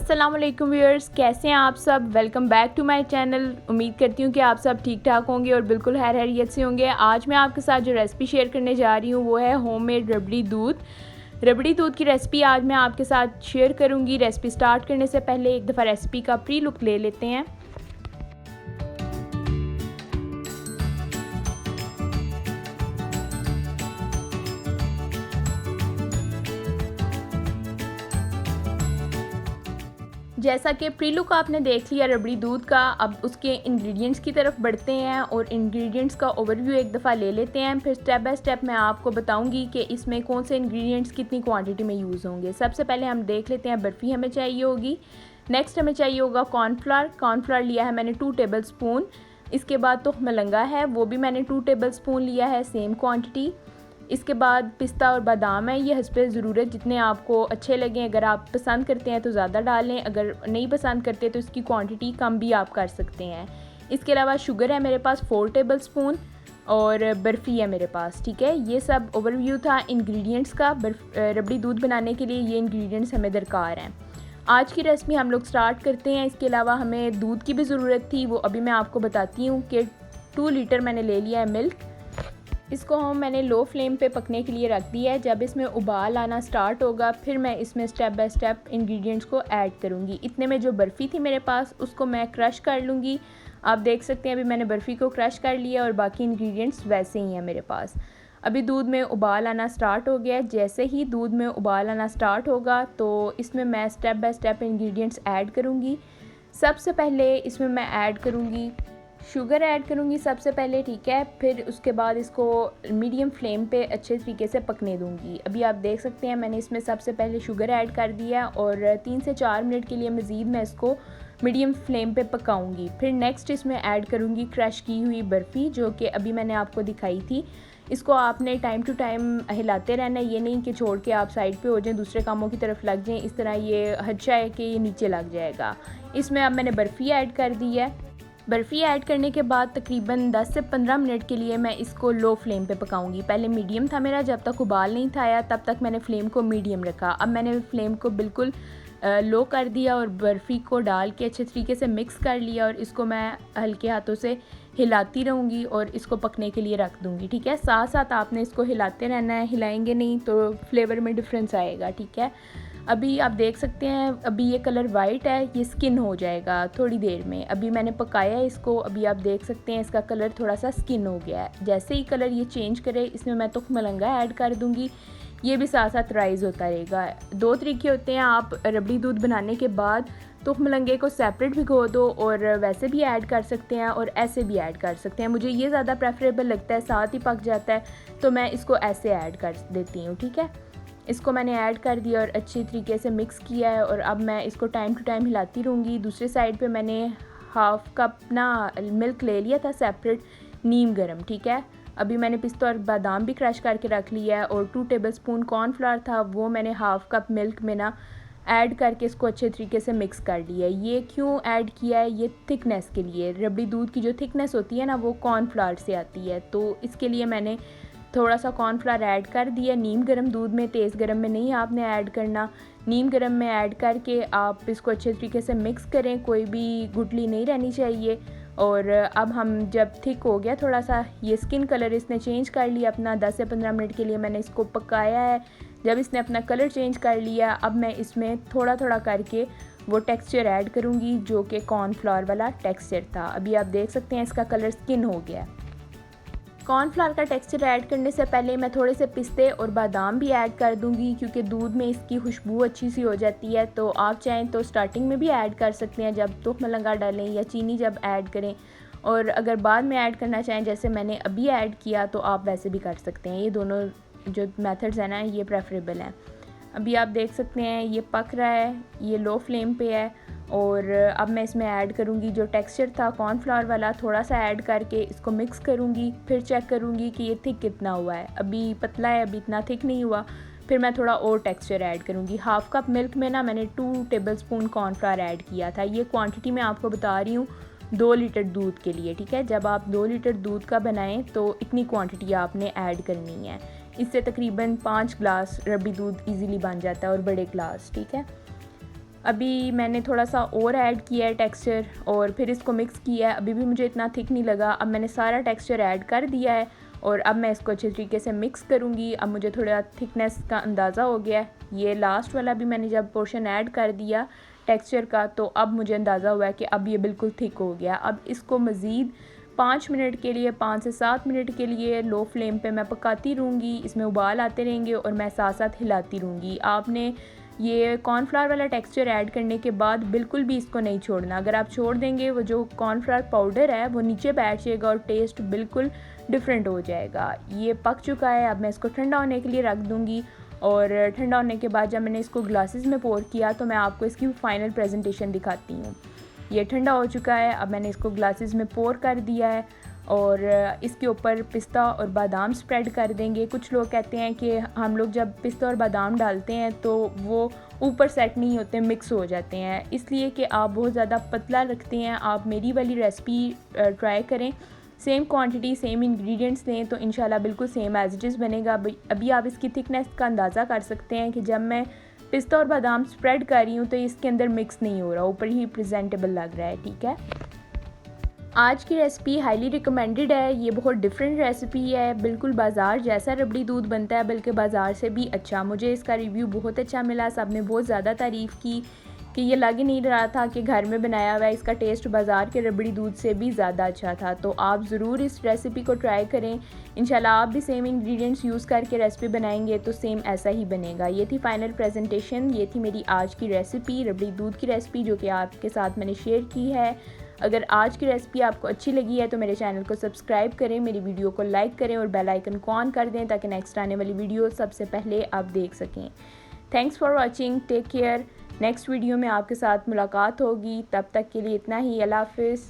अस्सलाम वालेकुम व्यूअर्स, कैसे हैं आप सब। Welcome back to my channel. उम्मीद करती हूँ कि आप सब ठीक ठाक होंगे और बिल्कुल खैरियत से होंगे। आज मैं आपके साथ जो रेसिपी शेयर करने जा रही हूँ वो है होममेड रबड़ी दूध की रेसिपी आज मैं आपके साथ शेयर करूँगी। रेसिपी स्टार्ट करने से पहले एक दफ़ा रेसिपी का प्री लुक ले लेते हैं। जैसा कि प्री लुक आपने देख लिया रबड़ी दूध का, अब उसके इंग्रेडिएंट्स की तरफ बढ़ते हैं और इंग्रेडिएंट्स का ओवरव्यू एक दफ़ा ले लेते हैं। फिर स्टेप बाय स्टेप मैं आपको बताऊंगी कि इसमें कौन से इंग्रेडिएंट्स कितनी क्वांटिटी में यूज़ होंगे। सबसे पहले हम देख लेते हैं, बर्फ़ी हमें चाहिए होगी। नेक्स्ट हमें चाहिए होगा कॉर्नफ्लावर लिया है मैंने 2 टेबल स्पून। इसके बाद तो मलंगा है, वो भी मैंने 2 टेबल स्पून लिया है, सेम क्वान्टिटी। इसके बाद पिस्ता और बादाम है, ये हस्बे ज़रूरत जितने आपको अच्छे लगें। अगर आप पसंद करते हैं तो ज़्यादा डालें, अगर नहीं पसंद करते तो इसकी क्वांटिटी कम भी आप कर सकते हैं। इसके अलावा शुगर है मेरे पास 4 टेबल स्पून और बर्फ़ी है मेरे पास। ठीक है, ये सब ओवरव्यू था इंग्रेडिएंट्स का। रबड़ी दूध बनाने के लिए ये इंग्रेडिएंट्स हमें दरकार हैं। आज की रेसिपी हम लोग स्टार्ट करते हैं। इसके अलावा हमें दूध की भी ज़रूरत थी, वो अभी मैं आपको बताती हूँ कि 2 लीटर मैंने ले लिया है मिल्क। इसको मैंने लो फ्लेम पे पकने के लिए रख दिया है। जब इसमें उबाल आना स्टार्ट होगा फिर मैं इसमें स्टेप बाय स्टेप इंग्रेडिएंट्स को ऐड करूँगी। इतने में जो बर्फ़ी थी मेरे पास उसको मैं क्रश कर लूँगी। आप देख सकते हैं अभी मैंने बर्फ़ी को क्रश कर लिया और बाकी इंग्रेडिएंट्स वैसे ही हैं मेरे पास। अभी दूध में उबाल आना स्टार्ट हो गया है। जैसे ही दूध में उबाल आना स्टार्ट होगा तो इसमें मैं step by step ingredients add करूँगी। सबसे पहले इसमें मैं ऐड करूँगी शुगर ऐड करूँगी सबसे पहले, ठीक है। फिर उसके बाद इसको मीडियम फ्लेम पे अच्छे तरीके से पकने दूँगी। अभी आप देख सकते हैं मैंने इसमें सबसे पहले शुगर ऐड कर दिया और 3 से 4 मिनट के लिए मज़ीद मैं इसको मीडियम फ्लेम पे पकाऊंगी। फिर नेक्स्ट इसमें ऐड करूँगी क्रश की हुई बर्फ़ी, जो कि अभी मैंने आपको दिखाई थी। इसको आपने टाइम टू टाइम हिलाते रहना है, ये नहीं कि छोड़ के आप साइड पे हो जाएं, दूसरे कामों की तरफ लग जाएं। इस तरह ये खदशा है कि ये नीचे लग जाएगा। इसमें अब मैंने बर्फ़ी ऐड कर दी है। बर्फ़ी ऐड करने के बाद तकरीबन 10 से 15 मिनट के लिए मैं इसको लो फ्लेम पे पकाऊंगी। पहले मीडियम था मेरा, जब तक उबाल नहीं था आया तब तक मैंने फ्लेम को मीडियम रखा। अब मैंने फ्लेम को बिल्कुल लो कर दिया और बर्फ़ी को डाल के अच्छे तरीके से मिक्स कर लिया और इसको मैं हल्के हाथों से हिलाती रहूँगी और इसको पकने के लिए रख दूँगी। ठीक है, साथ साथ आपने इसको हिलाते रहना है, हिलाएंगे नहीं तो फ्लेवर में डिफरेंस आएगा। ठीक है, अभी आप देख सकते हैं अभी ये कलर वाइट है, ये स्किन हो जाएगा थोड़ी देर में। अभी मैंने पकाया है इसको, अभी आप देख सकते हैं इसका कलर थोड़ा सा स्किन हो गया है। जैसे ही कलर ये चेंज करे इसमें मैं तो मलंगा ऐड कर दूँगी, ये भी साथ साथ राइज़ होता रहेगा। 2 तरीके होते हैं, आप रबड़ी दूध बनाने के बाद तो मलंगे को सेपरेट भिगो दो और वैसे भी ऐड कर सकते हैं और ऐसे भी ऐड कर सकते हैं। मुझे ये ज़्यादा प्रेफरेबल लगता है, साथ ही पक जाता है, तो मैं इसको ऐसे ऐड कर देती हूँ। ठीक है, इसको मैंने ऐड कर दिया और अच्छी तरीके से मिक्स किया है और अब मैं इसको टाइम टू टाइम हिलाती रहूँगी। दूसरे साइड पे मैंने हाफ़ कप ना मिल्क ले लिया था सेपरेट, नीम गरम। ठीक है, अभी मैंने पिस्ता और बादाम भी क्रश करके रख लिया है और 2 टेबल स्पून कॉर्नफ्लावर था, वो मैंने हाफ़ कप मिल्क में ना ऐड करके इसको अच्छे तरीके से मिक्स कर लिया है। ये क्यों ऐड किया है, ये थिकनेस के लिए। रबड़ी दूध की जो थिकनेस होती है ना वो कॉर्नफ्लावर से आती है, तो इसके लिए मैंने थोड़ा सा कॉर्नफ्लावर ऐड कर दिया। नीम गर्म दूध में, तेज़ गर्म में नहीं आपने ऐड करना, नीम गर्म में ऐड करके आप इसको अच्छे तरीके से मिक्स करें, कोई भी गुठली नहीं रहनी चाहिए। और अब हम जब थिक हो गया थोड़ा सा, ये स्किन कलर इसने चेंज कर लिया अपना, 10 से 15 मिनट के लिए मैंने इसको पकाया है। जब इसने अपना कलर चेंज कर लिया अब मैं इसमें थोड़ा थोड़ा करके वो टेक्सचर ऐड करूँगी जो कि कॉर्नफ्लावर वाला टेक्सचर था। अभी आप देख सकते हैं इसका कलर स्किन हो गया। कॉर्नफ्लावर का टेक्सचर ऐड करने से पहले मैं थोड़े से पिस्ते और बादाम भी ऐड कर दूंगी, क्योंकि दूध में इसकी खुशबू अच्छी सी हो जाती है। तो आप चाहें तो स्टार्टिंग में भी ऐड कर सकते हैं जब तो मलंगा डालें, या चीनी जब ऐड करें, और अगर बाद में ऐड करना चाहें जैसे मैंने अभी ऐड किया तो आप वैसे भी कर सकते हैं। ये दोनों जो मेथड्स हैं ना ये प्रेफरेबल हैं। अभी आप देख सकते हैं ये पक रहा है, ये लो फ्लेम पे है और अब मैं इसमें ऐड करूँगी जो टेक्सचर था कॉर्नफ्लावर वाला, थोड़ा सा ऐड करके इसको मिक्स करूँगी। फिर चेक करूँगी कि ये थिक कितना हुआ है, अभी पतला है, अभी इतना थिक नहीं हुआ। फिर मैं थोड़ा और टेक्सचर ऐड करूँगी। हाफ़ कप मिल्क में ना मैंने 2 टेबल स्पून कॉर्नफ्लावर ऐड किया था। ये क्वांटिटी मैं आपको बता रही हूँ 2 लीटर दूध के लिए। ठीक है, जब आप 2 लीटर दूध का बनाएं तो इतनी क्वांटिटी आपने ऐड करनी है। इससे तकरीबन 5 ग्लास रबड़ी दूध इजीली बन जाता है और बड़े ग्लास। ठीक है, अभी मैंने थोड़ा सा और ऐड किया है टेक्सचर और फिर इसको मिक्स किया है। अभी भी मुझे इतना थिक नहीं लगा। अब मैंने सारा टेक्सचर ऐड कर दिया है और अब मैं इसको अच्छे तरीके से मिक्स करूँगी। अब मुझे थोड़ा थिकनेस का अंदाज़ा हो गया है। ये लास्ट वाला भी मैंने जब पोर्शन ऐड कर दिया टेक्सचर का, तो अब मुझे अंदाज़ा हुआ है कि अब ये बिल्कुल थिक हो गया। अब इसको मज़ीद 5 मिनट के लिए, 5 से 7 मिनट के लिए लो फ्लेम पे मैं पकाती रहूँगी। इसमें उबाल आते रहेंगे और मैं साथ साथ हिलाती रहूँगी। आपने ये कॉर्नफ्लावर वाला टेक्सचर ऐड करने के बाद बिल्कुल भी इसको नहीं छोड़ना। अगर आप छोड़ देंगे वो जो कॉर्नफ्लावर पाउडर है वो नीचे बैठ जाएगा और टेस्ट बिल्कुल डिफरेंट हो जाएगा। ये पक चुका है। अब मैं इसको ठंडा होने के लिए रख दूँगी और ठंडा होने के बाद जब मैंने इसको ग्लासेस में पोर किया तो मैं आपको इसकी फाइनल प्रेजेंटेशन दिखाती हूँ। ये ठंडा हो चुका है। अब मैंने इसको ग्लासेस में पोर कर दिया है और इसके ऊपर पिस्ता और बादाम स्प्रेड कर देंगे। कुछ लोग कहते हैं कि हम लोग जब पिस्ता और बादाम डालते हैं तो वो ऊपर सेट नहीं होते, मिक्स हो जाते हैं, इसलिए कि आप बहुत ज़्यादा पतला रखते हैं। आप मेरी वाली रेसिपी ट्राई करें, सेम क्वांटिटी सेम इंग्रेडिएंट्स लें तो इंशाल्लाह बिल्कुल सेम एज इट इज़ बनेगा। अभी आप इसकी थिकनेस का अंदाज़ा कर सकते हैं कि जब मैं पिस्ता और बादाम स्प्रेड कर रही हूँ तो इसके अंदर मिक्स नहीं हो रहा, ऊपर ही प्रेजेंटेबल लग रहा है। ठीक है, आज की रेसिपी हाईली रिकमेंडेड है। ये बहुत डिफरेंट रेसिपी है, बिल्कुल बाज़ार जैसा रबड़ी दूध बनता है, बल्कि बाज़ार से भी अच्छा। मुझे इसका रिव्यू बहुत अच्छा मिला, सब ने बहुत ज़्यादा तारीफ़ की कि ये लग ही नहीं रहा था कि घर में बनाया हुआ है। इसका टेस्ट बाज़ार के रबड़ी दूध से भी ज़्यादा अच्छा था। तो आप ज़रूर इस रेसिपी को ट्राई करें। इंशाल्लाह आप भी सेम इंग्रेडिएंट्स यूज़ करके रेसिपी बनाएंगे तो सेम ऐसा ही बनेगा। ये थी फाइनल प्रेजेंटेशन, ये थी मेरी आज की रेसिपी, रबड़ी दूध की रेसिपी जो कि आपके साथ मैंने शेयर की है। अगर आज की रेसिपी आपको अच्छी लगी है तो मेरे चैनल को सब्सक्राइब करें, मेरी वीडियो को लाइक करें और बेल आइकन को ऑन कर दें ताकि नेक्स्ट आने वाली वीडियो सबसे पहले आप देख सकें। Thanks for watching, take care. Next video में आपके साथ मुलाकात होगी, तब तक के लिए इतना ही। अल्लाह हाफ़िज़।